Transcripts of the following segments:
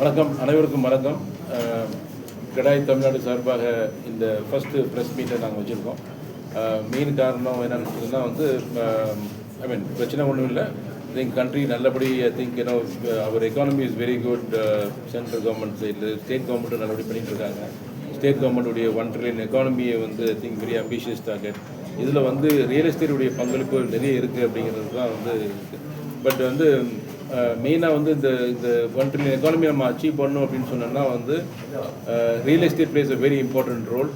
வணக்கம், அனைவருக்கும் வணக்கம். கிடாய் தமிழ்நாடு சார்பாக இந்த ஃபஸ்ட்டு ப்ரெஸ் மீட்டை நாங்கள் வச்சுருக்கோம். மெயின் காரணம் என்னென்னு சொன்னால் வந்து பிரச்சனை ஒன்றும் இல்லை. திங்க் கண்ட்ரி நல்லபடி அவர் economy is very good. Central government சைடில் ஸ்டேட் கவர்மெண்ட்டும் நல்லபடி பண்ணிகிட்டு இருக்காங்க. ஸ்டேட் கவர்மெண்ட்டுடைய 1 trillion எக்கானமியை வந்து வெரி அம்பிஷியஸ் டார்கெட். இதில் வந்து ரியல் எஸ்டேட்டுடைய பங்களிப்பு நிறைய இருக்குது அப்படிங்கிறது தான் வந்து இருக்குது. பட் வந்து மெயினாக வந்து இந்த 1 trillion எக்கானமி நம்ம அச்சீவ் பண்ணணும் அப்படின்னு சொன்னோம்னா வந்து real estate plays a very important role.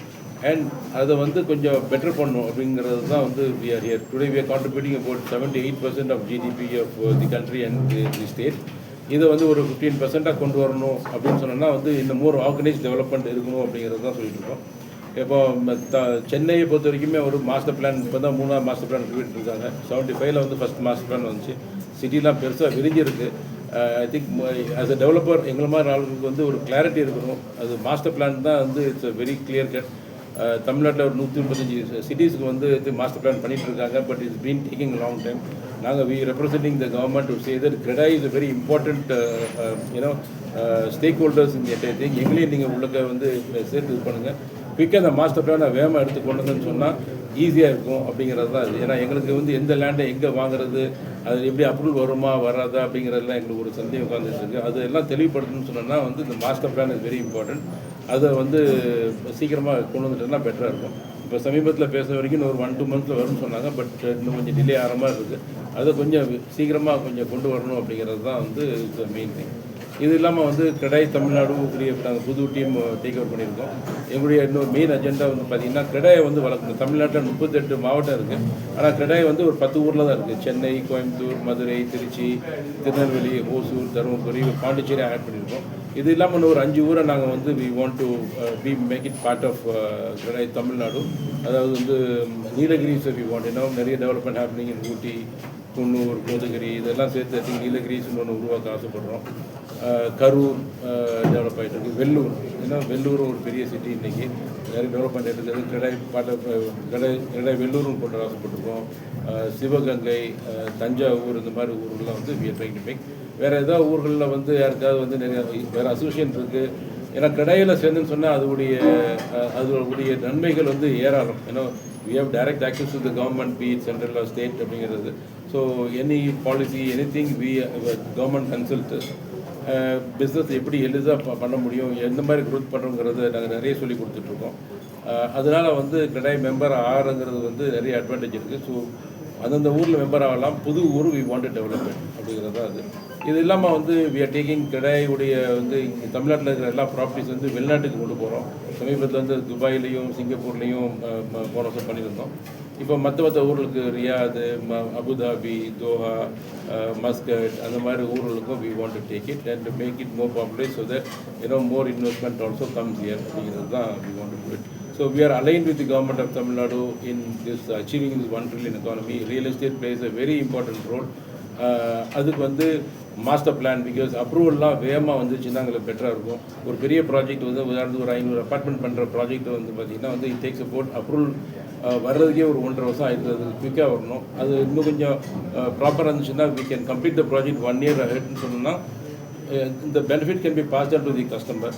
And அதை வந்து கொஞ்சம் பெட்டர் பண்ணணும் அப்படிங்கிறது தான் வந்து we are here. Today we are contributing about 78% of GDP of the country and the state. இதை வந்து ஒரு 15% கொண்டு வரணும் அப்படின்னு சொன்னோம்னா வந்து இந்த மோர் ஆர்கனைஸ்ட் டெவலப்மெண்ட் இருக்கணும் அப்படிங்கிறது தான் சொல்லிட்டு இருக்கோம். இப்போ சென்னையை பொறுத்த வரைக்குமே ஒரு மாஸ்டர் பிளான் இப்போ தான் 3ஆவது மாஸ்டர் பிளான் ரிவிட் இருக்காங்க. 75ல் வந்து ஃபஸ்ட் மாஸ்டர் பிளான் வந்துச்சு. சிட்டிலாம் பெருசாக விரிஞ்சிருக்கு. I think as a developer எங்களை மாதிரி ஆளுங்களுக்கு வந்து ஒரு கிளாரிட்டி இருக்கணும். அது மாஸ்டர் பிளான் தான் வந்து it's a very clear cut. தமிழ்நாட்டில் ஒரு 135 சிட்டிஸ்க்கு வந்து மாஸ்டர் பிளான் பண்ணிகிட்டு இருக்காங்க. But it's been taking long time. நாங்கள் we representing the government to say that கிடாய் is a very important stakeholders இந்த என்டையர் திங். எங்களையும் நீங்கள் உள்ளக்க வந்து சேர்த்து இது பண்ணுங்கள். குயிக்காக அந்த மாஸ்டர் பிளானை வேகமாக எடுத்து கொண்டுங்கன்னு சொன்னால் ஈஸியாக இருக்கும் அப்படிங்கிறது தான் இது. ஏன்னா எங்களுக்கு வந்து எந்த லேண்டை எங்கே வாங்குறது, அது எப்படி அப்ரூவல் வருமா வராதா அப்படிங்கிறதுலாம் எங்களுக்கு ஒரு சந்தேகம் உட்காந்துட்டு இருக்குது. அது எல்லாம் தெளிவுபடுத்தணும்னு சொன்னோன்னா வந்து இந்த master plan is very important. அதை வந்து சீக்கிரமாக கொண்டு வந்துட்டோம்னா பெட்டராக இருக்கும். இப்போ சமீபத்தில் பேச வரைக்கும் இன்னும் ஒரு 1-2 months வரும்னு சொன்னாங்க. பட் இன்னும் கொஞ்சம் டிலே ஆகிற மாதிரி இருக்குது. அதை கொஞ்சம் சீக்கிரமாக கொஞ்சம் கொண்டு வரணும் அப்படிங்கிறது தான் வந்து இட்ஸ் மெயின் திங். இது இல்லாமல் வந்து கிடாய் தமிழ்நாடு நாங்கள் புது டீம் டேக் ஓவர் பண்ணியிருக்கோம். எங்களுடைய இன்னொரு மெயின் அஜெண்டா வந்து பார்த்திங்கன்னா கிடாயை வந்து வளர்க்கணும். தமிழ்நாட்டில் 38 மாவட்டம் இருக்குது. ஆனால் கிடாய் வந்து ஒரு 10 ஊரில் தான் இருக்குது. சென்னை, கோயம்புத்தூர், மதுரை, திருச்சி, திருநெல்வேலி, ஓசூர், தருமபுரி, பாண்டிச்சேரி ஆட் பண்ணியிருக்கோம். இது இல்லாமல் இன்னும் ஒரு 5 ஊரை நாங்கள் வந்து we want to make it part of கிடாய் தமிழ்நாடு. அதாவது வந்து நீலகிரிஸ் வி வாண்ட் நிறைய development happening in Ooty, Coonoor, Kotagiri இதெல்லாம் சேர்த்து நீலகிரிஸ் ஒன்று உருவாக்க ஆசைப்படுறோம். கரூர் டெவலப் ஆகிட்டு இருக்குது. வெள்ளூர் வெள்ளூரும் ஒரு பெரிய சிட்டி இன்றைக்கி நிறைய டெவலப்மெண்ட் இருக்குது. கிடாய் வெள்ளூரும் கொண்டு ஆசைப்பட்டிருக்கோம். சிவகங்கை, தஞ்சாவூர் இந்த மாதிரி ஊர்கள்லாம் வந்து we are trying to make. வேறு ஏதாவது ஊர்களில் வந்து யாருக்காவது வந்து நிறைய வேறு அசோசியேஷன் இருக்குது. ஏன்னா கிடாயில் சேர்ந்துன்னு சொன்னால் அதோடைய நன்மைகள் வந்து ஏராளம். ஏன்னா we have direct access to the government, be it central or state அப்படிங்கிறது. So any policy anything government consult business எப்படி எளிதாக பண்ண முடியும், எந்த மாதிரி க்ரோத் பண்ணுறோங்கிறது நாங்கள் நிறைய சொல்லி கொடுத்துட்ருக்கோம். அதனால் வந்து கிடாய் மெம்பர் ஆகிறங்கிறது வந்து நிறைய அட்வான்டேஜ் இருக்குது. ஸோ அந்தந்த ஊரில் மெம்பர் ஆகலாம். புது ஊர் வி வாண்ட் டெவலப்மெண்ட் அப்படிங்கிறது தான் அது. இது இல்லாமல் வந்து வி ஆர் டேக்கிங் கிடாயுடைய வந்து இங்கே தமிழ்நாட்டில் இருக்கிற எல்லா ப்ராப்பர்ட்டிஸ் வந்து வெளிநாட்டுக்கு கொண்டு போகிறோம். சமீபத்தில் வந்து துபாயிலையும் சிங்கப்பூர்லேயும் போன வருஷம் பண்ணியிருந்தோம். இப்போ மற்ற ஊர்களுக்கு ரியாது, அபுதாபி, தோஹா, மஸ்கட் அந்த மாதிரி ஊர்களுக்கும் we want to take it and make it more popular so that more investment also comes here அப்படிங்கிறது தான் we want to do it. So we are aligned with the government of Tamil Nadu in this achieving this 1 trillion economy. Real estate plays a very important role. அதுக்கு வந்து master plan because அப்ரூவல்லாம் வேகமாக வந்துச்சுன்னா எங்களுக்கு பெட்டராக இருக்கும். ஒரு பெரிய project வந்து உதாரணத்துக்கு ஒரு 500 அப்பார்ட்மெண்ட் பண்ணுற ப்ராஜெக்ட் வந்து பார்த்திங்கன்னா வந்து இட் டேக்ஸ் அபவுட் அப்ரூவல் வர்றதுக்கே ஒரு 1.5 வருஷம் ஆயிடுது. அது குயிக்காக வரணும். அது இன்னும் கொஞ்சம் ப்ராப்பராக இருந்துச்சுன்னா we can complete the project 1 year aheadன்னு சொன்னோம்னா the benefit can be passed on to the customer.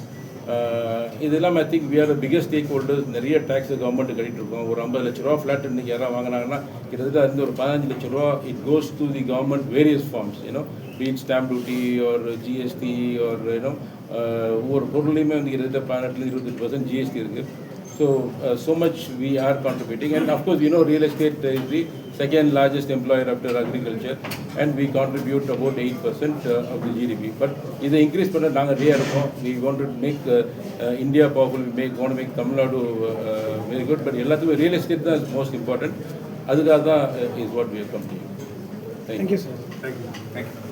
இது இல்லாமல் I think we are the biggest stakeholders. நிறைய டேக்ஸ் கவர்மெண்ட் கட்டிட்டு இருக்கோம். ஒரு 50 லட்ச ரூபா ஃப்ளாட் இன்றைக்கி யாராவது வாங்கினாங்கன்னா கிட்டத்தட்ட வந்து ஒரு 15 லட்ச ரூபா it goes to the government various forms. Be it stamp duty ஒரு ஜிஎஸ்டி ஒரு ஒவ்வொரு பொருளையுமே வந்து கிட்டத்தட்ட 18-28% ஜிஎஸ்டி இருக்குது. So much we are contributing, and of course real estate is the second largest employer after agriculture, and we contribute about 8% of the GDP. But இதை increase பண்ண நாங்கள் ரெடியாக இருக்கோம். we want to make India powerful. We want to make Tamil Nadu very good. But எல்லாத்துக்குமே real estate தான் most important. அதுக்காக தான் is what we have come to you. Thank you sir. Thank you.